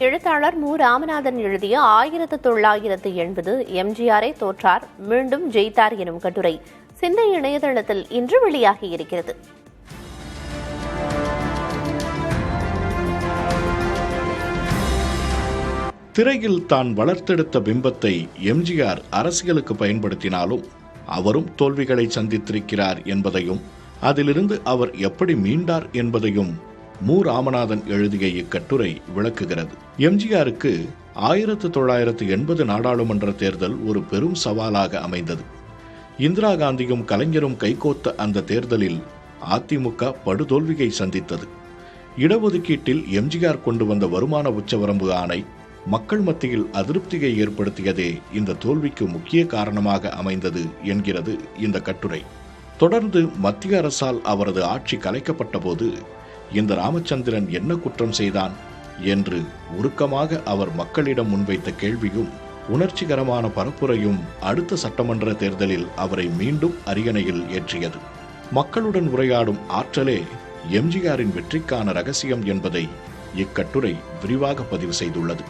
எழுத்தாளர் மு. ராமநாதன் எழுதிய 1980 எம்ஜிஆரை தோற்றார் மீண்டும் ஜெயித்தார் எனும் கட்டுரை சிந்தை இணையதளத்தில் இன்று வெளியாகியிருக்கிறது. திரையில் தான் வளர்த்தெடுத்த பிம்பத்தை எம்ஜிஆர் அரசியலுக்கு பயன்படுத்தினாலும் அவரும் தோல்விகளை சந்தித்திருக்கிறார் என்பதையும் அதிலிருந்து அவர் எப்படி மீண்டார் என்பதையும் மு. ராமநாதன் எழுதிய இக்கட்டுரை விளக்குகிறது. எம்ஜிஆருக்கு 1980 நாடாளுமன்ற தேர்தல் ஒரு பெரும் சவாலாக அமைந்தது. இந்திரா காந்தியும் கலைஞரும் கைகோத்த அந்த தேர்தலில் அதிமுக படுதோல்வியை சந்தித்தது. இடஒதுக்கீட்டில் எம்ஜிஆர் கொண்டு வந்த வருமான உச்சவரம்பு ஆணை மக்கள் மத்தியில் அதிருப்தியை ஏற்படுத்தியதே இந்த தோல்விக்கு முக்கிய காரணமாக அமைந்தது என்கிறது இந்த கட்டுரை. தொடர்ந்து மத்திய அரசால் அவரது ஆட்சி கலைக்கப்பட்ட போது இந்த ராமச்சந்திரன் என்ன குற்றம் செய்தான் என்று உருக்கமாக அவர் மக்களிடம் முன்வைத்த கேள்வியும் உணர்ச்சிகரமான பரப்புரையும் அடுத்த சட்டமன்ற தேர்தலில் அவரை மீண்டும் அரியணையில் ஏற்றியது. மக்களுடன் உரையாடும் ஆற்றலே எம்ஜிஆரின் வெற்றிக்கான ரகசியம் என்பதை இக்கட்டுரை விரிவாக பதிவு செய்துள்ளது.